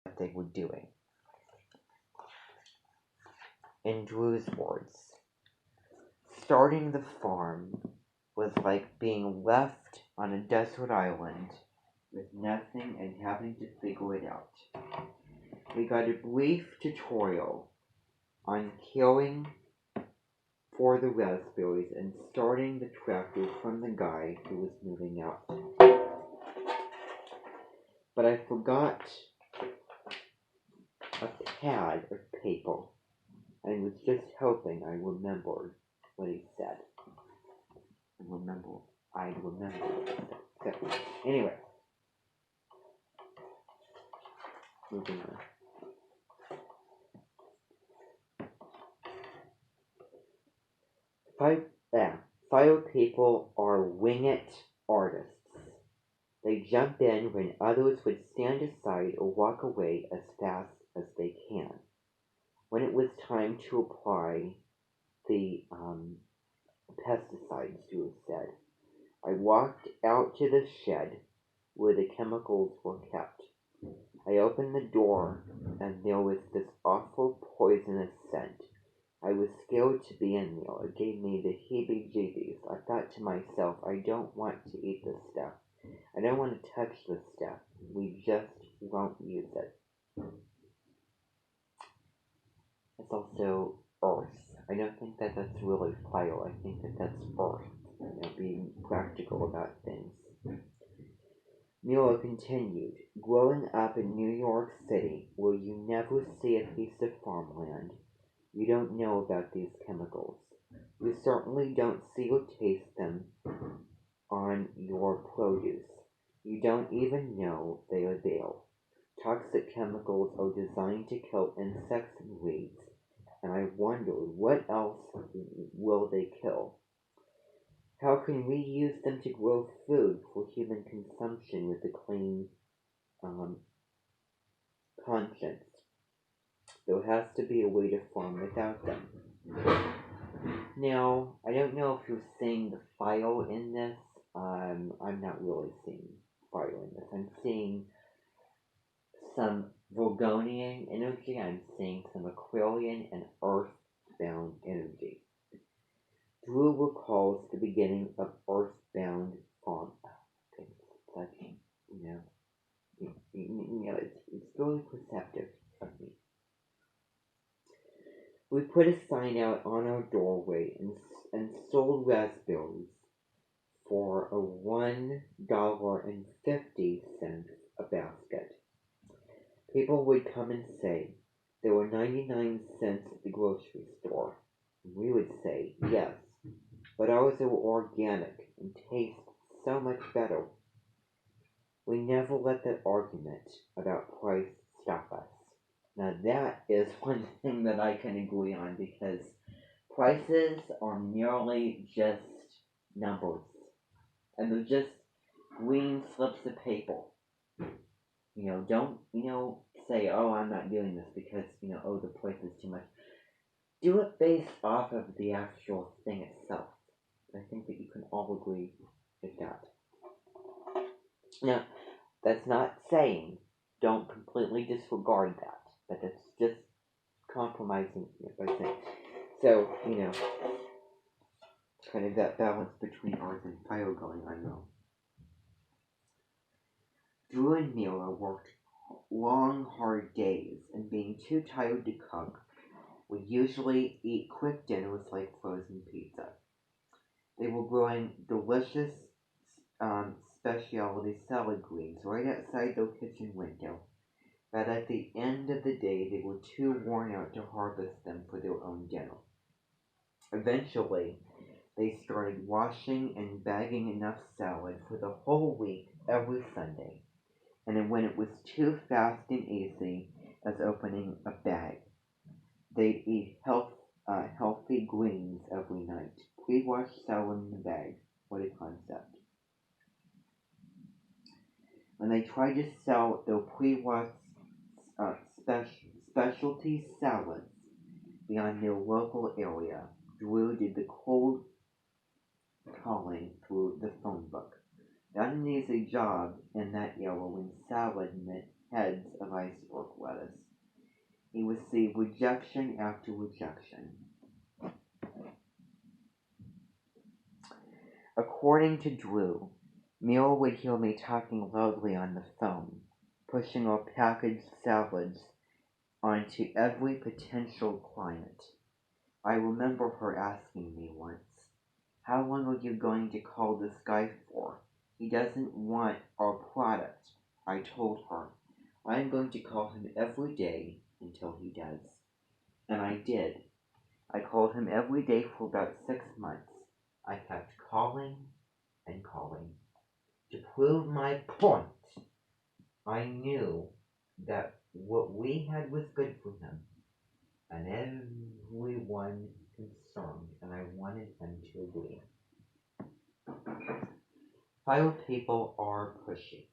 what they were doing. In Drew's words, starting the farm was like being left on a desert island with nothing and having to figure it out. We got a brief tutorial on caring for the raspberries and starting the tractor from the guy who was moving out. But I forgot a pad of paper and was just hoping I remembered what he said. I remember what he said. So, anyway, moving on. Fire people are wing-it artists. They jump in when others would stand aside or walk away as fast as they can. When it was time to apply the pesticides, Drew said, I walked out to the shed where the chemicals were kept. I opened the door and there was this awful poisonous scent. I was scared to be in there. It gave me the heebie-jeebies. I thought to myself, I don't want to eat this stuff. I don't want to touch this stuff. We just won't use it. It's also earth. I don't think that that's really fire. I think that that's earth. Being practical about things. Miller continued, growing up in New York City, where you never see a piece of farmland, you don't know about these chemicals. You certainly don't see or taste them on your produce. You don't even know they are there. Toxic chemicals are designed to kill insects and weeds, and I wonder what else will they kill? How can we use them to grow food for human consumption with a clean conscience? There has to be a way to farm without them. Now, I don't know if you're seeing the fire in this. I'm not really seeing fire in this. I'm seeing some Virgonian energy. I'm seeing some Aquarian and Earthbound energy. Drew recalls the beginning of Earthbound farm. It's like, it's really perceptive of me. We put a sign out on our doorway and sold raspberries for a $1.50 a basket. People would come and say there were 99 cents at the grocery store. We would say yes, but ours were organic and taste so much better. We never let that argument about price stop us. Now that is one thing that I can agree on, because prices are merely just numbers. And they're just green slips of paper. Don't, say, oh, I'm not doing this because, oh, the price is too much. Do it based off of the actual thing itself. I think that you can all agree with that. Now, that's not saying don't completely disregard that, but that's just compromising by saying. So, kind of that balance between earth and fire going on now. Drew and Mila worked long, hard days, and being too tired to cook, would usually eat quick dinners like frozen pizza. They were growing delicious specialty salad greens right outside their kitchen window, but at the end of the day they were too worn out to harvest them for their own dinner. Eventually, they started washing and bagging enough salad for the whole week every Sunday, and then when it was too fast and easy as opening a bag, they'd eat healthy greens every night. Pre-washed salad in the bag. What a concept. When they tried to sell their pre-washed specialty salads beyond their local area, Drew did the cold calling through the phone book. Not an easy job in that era when salad meant heads of iceberg lettuce. He received rejection after rejection. According to Drew, Mira would hear me talking loudly on the phone, pushing our packaged salads onto every potential client. I remember her asking me once, "How long are you going to call this guy for? He doesn't want our product." I told her, "I'm going to call him every day until he does." And I did. I called him every day for about 6 months. I kept calling and calling. To prove my point, I knew that what we had was good for him and everyone concerned, and I wanted him to agree. Fire people are pushy.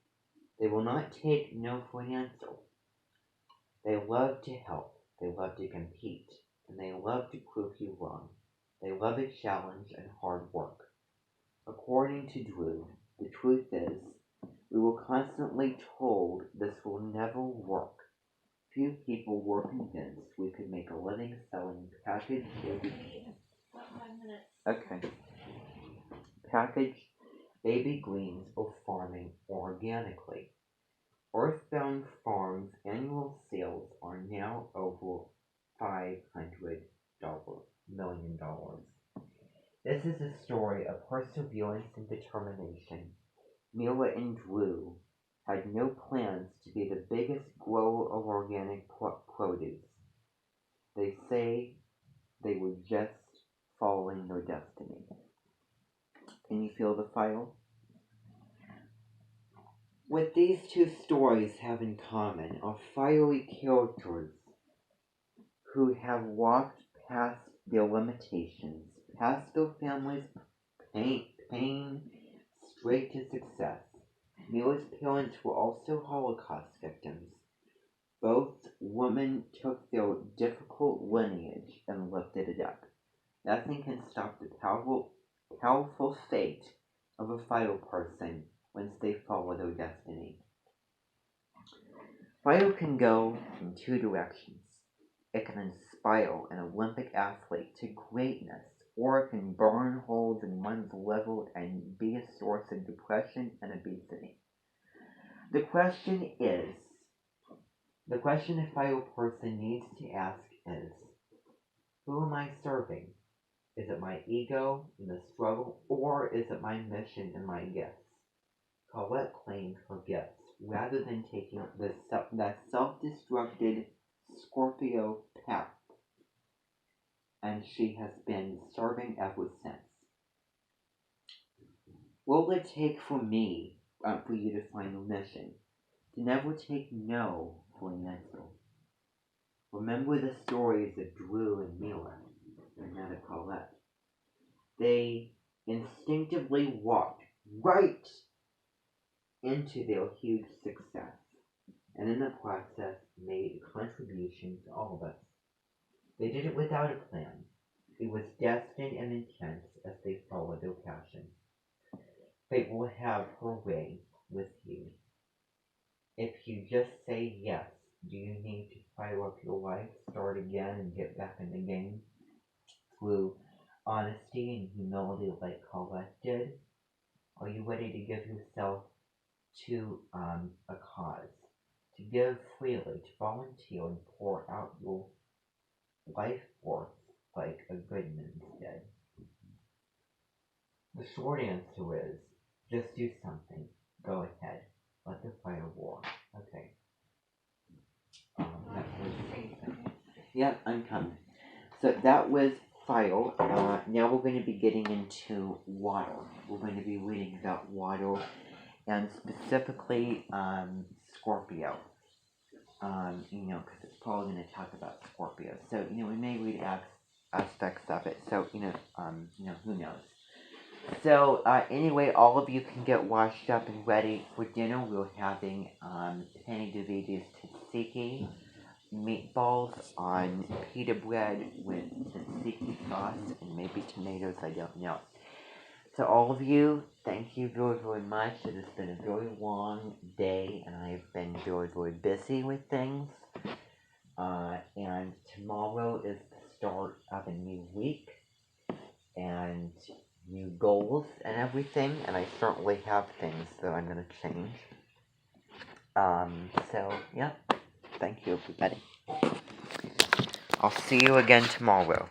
They will not take no for an answer. They love to help, they love to compete, and they love to prove you wrong. They love a challenge and hard work. According to Drew, the truth is, we were constantly told this will never work. Few people were convinced we could make a living selling packaged baby. Okay. Packaged baby greens or farming organically. Earthbound Farms annual sales are now over $500 million. This is a story of perseverance and determination. Mira and Drew had no plans to be the biggest grower of organic produce. They say they were just following their destiny. Can you feel the fire? What these two stories have in common are fiery characters who have walked past their limitations, past their family's pain, straight to success. Mira's parents were also Holocaust victims. Both women took their difficult lineage and lifted it up. Nothing can stop the powerful fate of a fire person once they follow their destiny. Fire can go in two directions. It can inspire an Olympic athlete to greatness, or it can burn holes in one's liver and be a source of depression and obesity. The question a fire person needs to ask is, who am I serving? Is it my ego in the struggle, or is it my mission and my gifts? Colette claimed her gifts rather than taking that self-destructed Scorpio path, and she has been serving ever since. What will it take for me, for you to find a mission? To never take no for an answer. Remember the stories of Drew and Mira, and not of Colette. They instinctively walked right into their huge success, and in the process made a contribution to all of us. They did it without a plan. It was destined and intense as they followed their passion. Fate will have her way with you. If you just say yes, do you need to fire up your life, start again, and get back in the game through honesty and humility like Colette did? Are you ready to give yourself to a cause, to give freely, to volunteer and pour out your life force like a good man did? The short answer is, just do something. Go ahead. Let the fire roar. Okay. Yep, I'm coming. So that was fire. Now we're going to be getting into water. We're going to be reading about water and specifically Scorpio. Because it's probably going to talk about Scorpio. So, we may read aspects of it. So, who knows. So, anyway, all of you can get washed up and ready for dinner. We're having Penny DeVita's tzatziki, meatballs on pita bread with tzatziki sauce and maybe tomatoes, I don't know. to all of you, thank you very, very much. It has been a very long day, and I have been very, very busy with things. And tomorrow is the start of a new week and new goals and everything, and I certainly have things that I'm going to change. So, yeah, thank you, everybody. I'll see you again tomorrow.